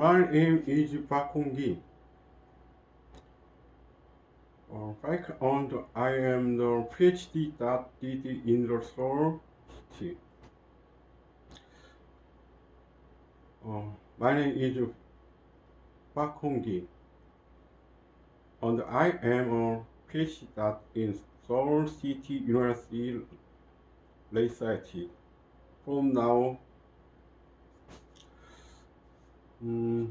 My name is Park Hong-gi. Background, I am the PhD that did in the Seoul city. My name is Park Hong-gi, and I am a PhD that in Seoul City University Society. From now, the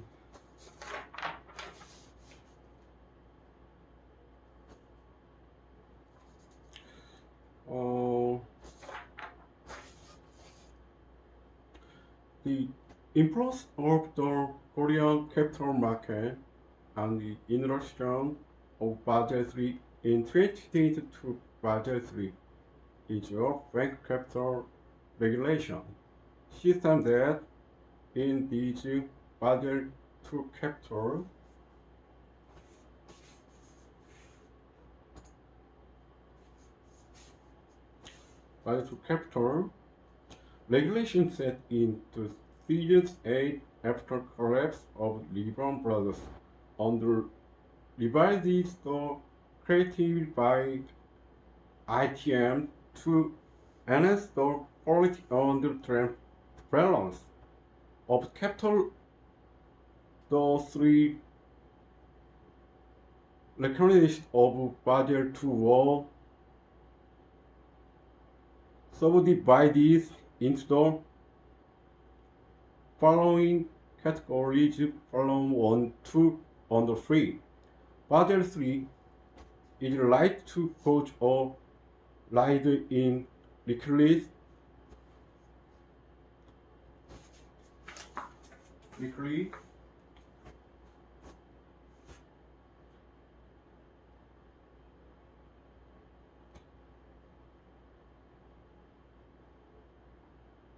influence of the Korean capital market and the introduction of Basel III in 2022 Basel III is a bank capital regulation system that in this Basel II capital regulation set in 2008 after collapse of Lehman Brothers and revised the created by ITM to enhance the quality and balance of capital. The three recommendations of Basel II were subdivided into the following categories from 1, 2, and 3. Basel III is likely to cause a rise in liquidity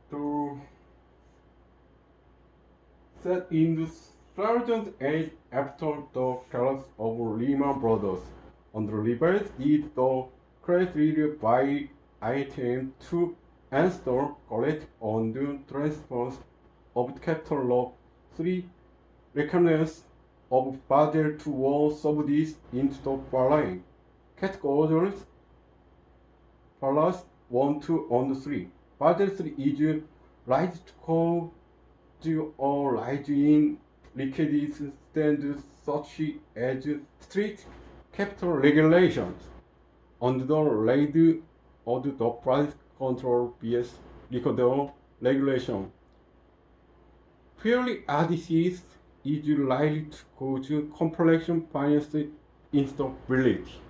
to set in 2008 after the collapse of Lehman Brothers and revised the created by ITM to enhance the quality and transparency of capital law. 3 recommendations of Basel II were subdivided into the following categories: 1, 2, and 3. Basel III is likely to cause a rise in liquidity standards such as strict capital regulations and the raid of the price control vs liquidity regulation. Fairly ADCs is likely to cause complex finance instability.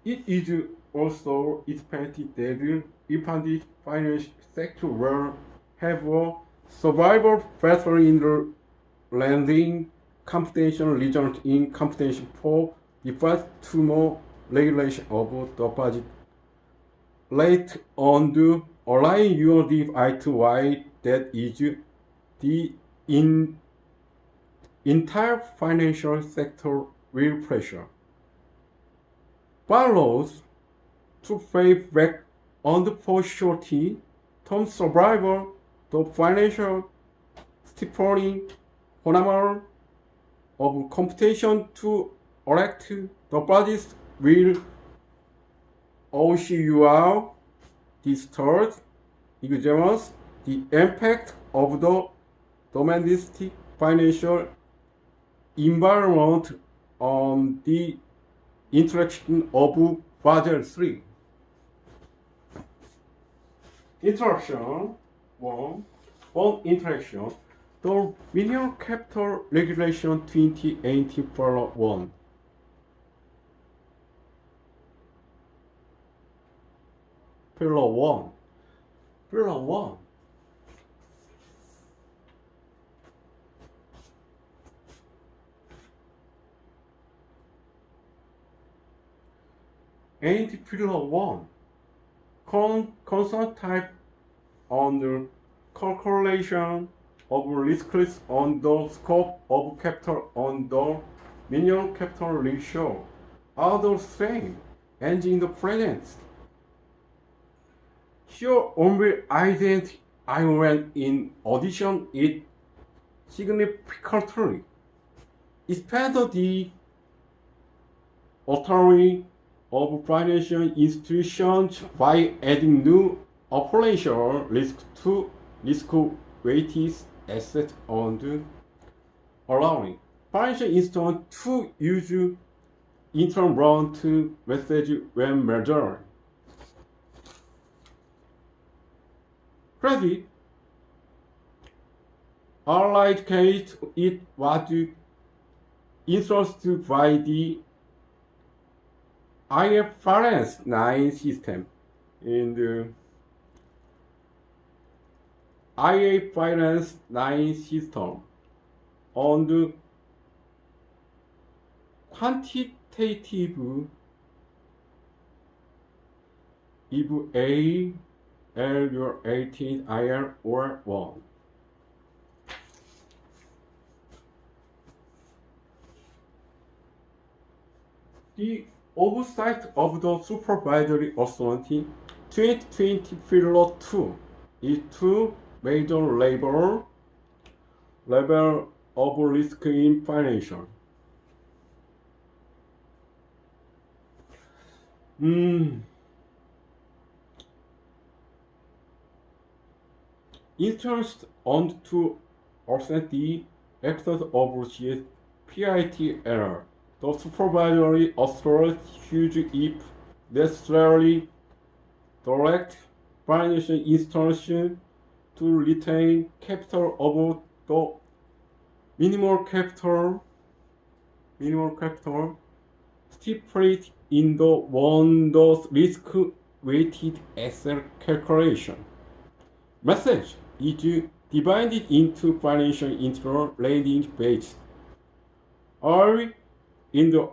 It is also expected that if the financial sector will have a survival factor in the lending competition result in competition for default to more regulation of deposit rate and align your DeFi to why that is the entire financial sector will pressure borrowers to pay back on the shorty term survival, the financial stipulating phenomenon of competition to elect the bodies will OCUR. This third examines the impact of the domestic financial environment on the introduction of Basel III. Introduction 1. On introduction, the Minimum Capital Regulation 2018 Pillar 1. Pillar 1. Pillar 1. And Pillar 1. Consent type on the calculation of risks on the scope of capital on the minimum capital ratio are the same as in the present Sure, only identity when in addition it significantly expand the autonomy of financial institutions by adding new operational risk to risk-weighted assets and allowing financial institutions to use interim round to message when measured. Credit allied case it was influenced by the IFRS 9 system in the IFRS 9 system on the quantitative if A, L, your 18 IR or 1. The oversight of the supervisory authority 2020 Pillar 2 is two major level of risk in financial. Interest on to offset the excess of PIT error. The supervisory authority should, if necessarily, direct financial institutions to retain capital of the minimal capital stipulated in the one's risk-weighted asset calculation. Message is divided into financial interval lending based. Are we in the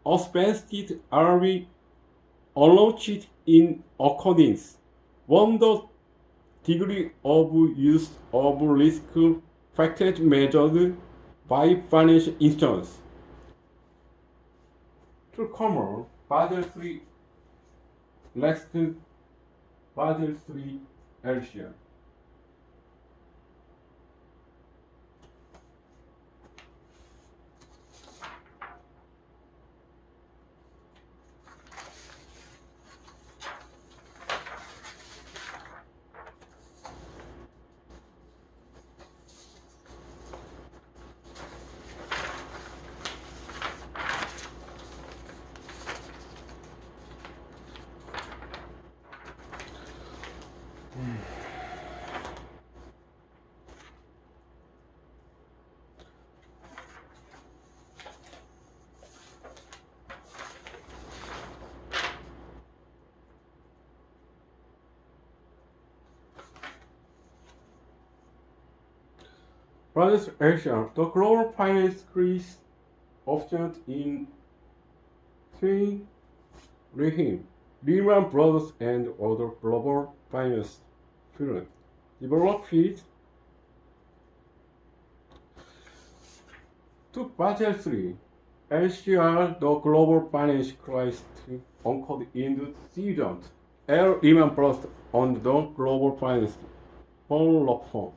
expensed are we allotted in accordance with the degree of use of risk factors measured by financial institutions. To cover Basel III next Basel III area. Brothers Asia, the global finance crisis often in twin regime, Lehman Brothers and other global finance firms developed to Basel III, LCR, the global finance crisis occurred in the season. Lehman Brothers on the global finance reform.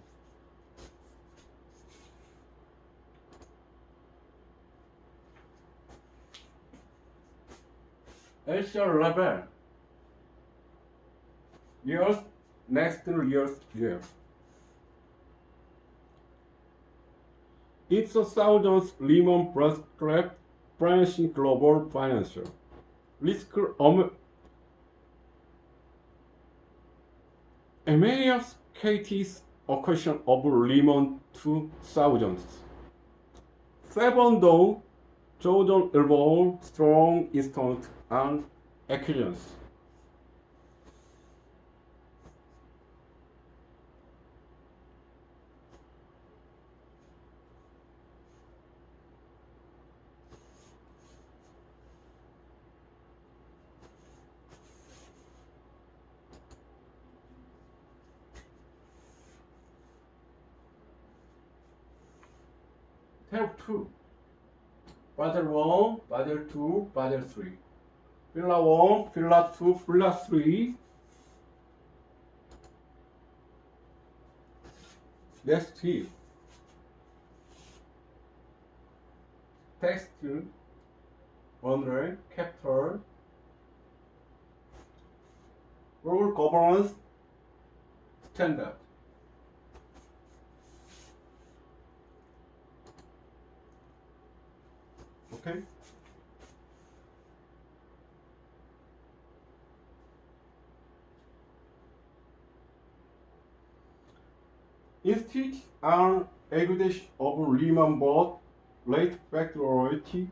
LCR level next year. It's a thousands Lehman Brothers collect branching global financial risk in many cases a question of Lehman 2000s. 7 though Jordan involved strong instant and actions. Step 2. Basel 1, Basel 2, Basel 3. Pillar 1, Pillar 2, Pillar 3. Next tip. Text under capital rule governance standard. Okay. Institutes are evidence of Lehman Brothers late factority.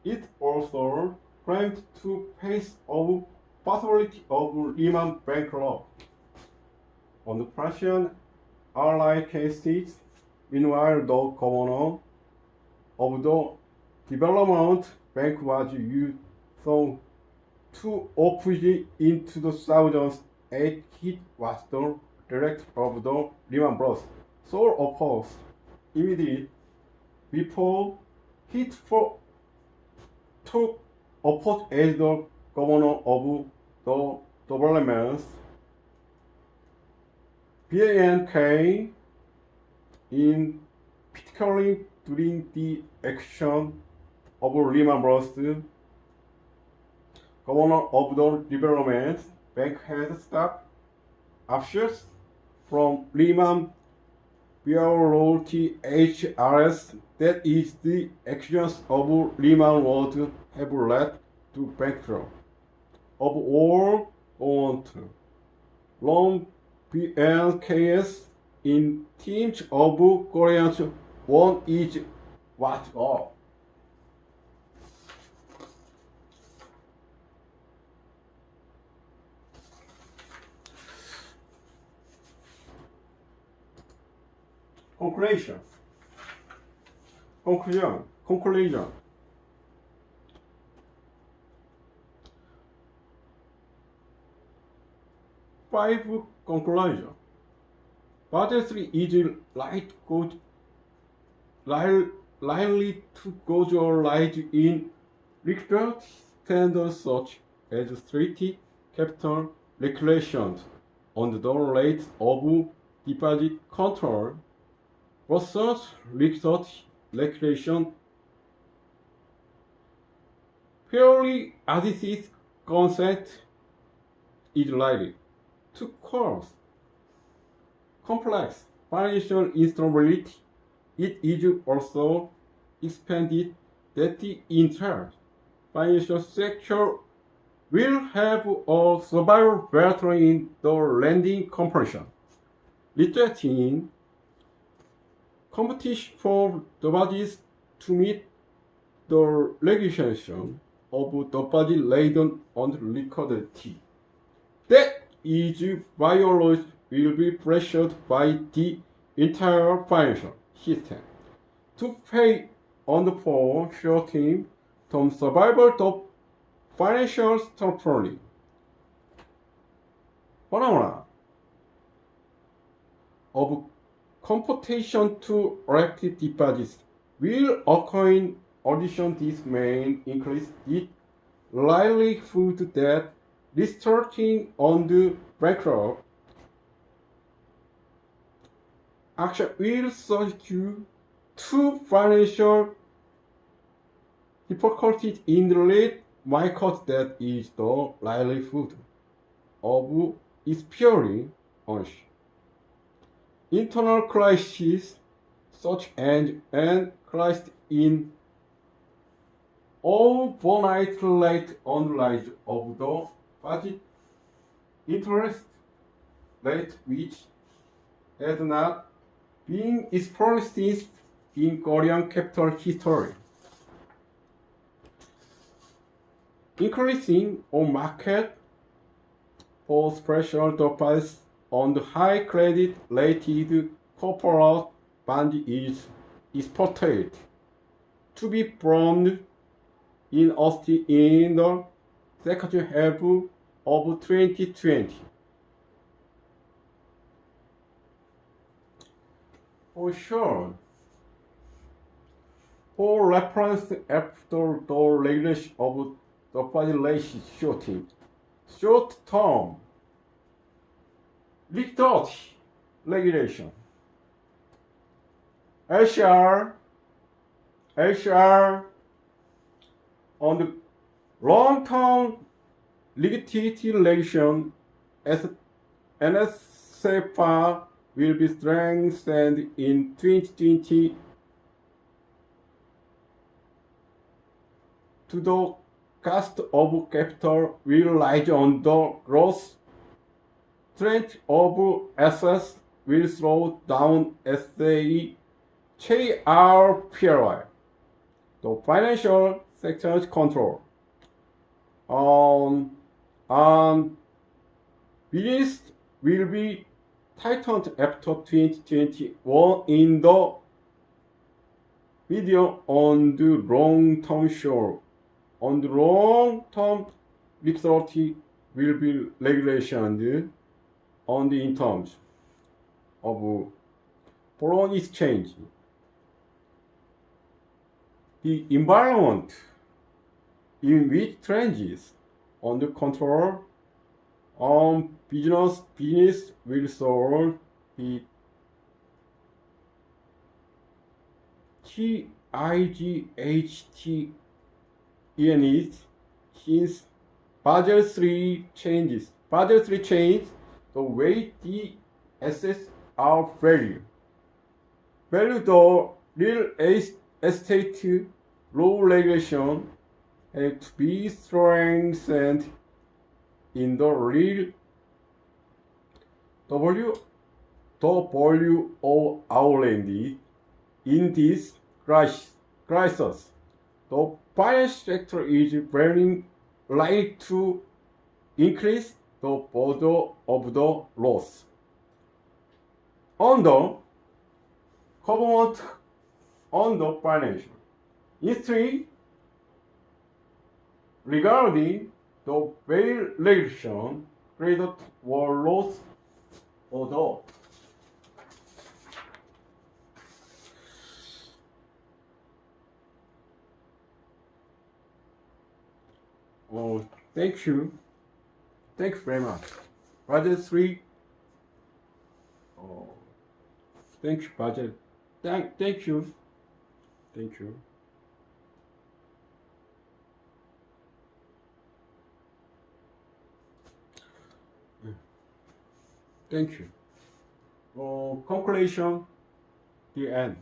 It also claimed to face of possibility of Lehman bankrupt. On the Prussian allied cases, meanwhile, the governor of the development bank was used so to oppose into the 2008 hit was the director of the Lehman Brothers, so opposed immediately before hit for took oppose as the governor of the developments. BNK in particularly during the action of Lehman Brothers, governor of the development bank had stopped offshores from Lehman Realty HRS, that is the actions of Lehman would have led to bankrupt of all owned loan BNKs in teams of Koreans. One is what all. Conclusion. 5 conclusion. Basel is likely to go rise in regulatory standards such as strict capital regulations on the rate of deposit control versus research regulation. Purely ADC's concept is likely to cause complex financial instability. It is also expanded that the entire financial sector will have a survival battle in the lending competition, resulting in competition for deposits to meet the regulation of deposit laden on liquidity. That is violence will be pressured by the entire financial system to pay on the for short-term survival of financial stability. Phenomena of competition to rapid deposits will occur in addition. This may increase the likelihood that restarting on the bankrupt action will subject to financial difficulties in the late market. That is the likelihood of experiencing internal crises such as an crisis in overnight rate on rise of the budget interest rate, which has not been experienced in Korean capital history. Increasing on market for special deposits on the high credit rated corporate bond is expected to be formed in Austin in the second half of 2020. For sure, for reference after the regulation of deposit rate short-term liquidity regulation LCR on the long-term liquidity relation as NSFR will be strengthened in 2020 to the cost of capital will rise on the growth strength of assets will slow down as they change our PRI. The financial sector's control on business will be tightened after 2021 in the video on the long-term short. On the long-term, liquidity will be regulations on the in terms of foreign exchange. The environment in which changes under control on business will solve the TIGHT since Basel 3 changes. Basel 3 changes the way the assets are valued. Value the real estate law regulation has to be strengthened in the real WO outlined in this crisis. The finance sector is very likely to increase the burden of the loss on the government on the financial history regarding the valuation credit or loss although thank you. Thanks very much. Budget 3. Oh, thank you, budget. Thank you. Thank you. Thank you. Conclusion, the end.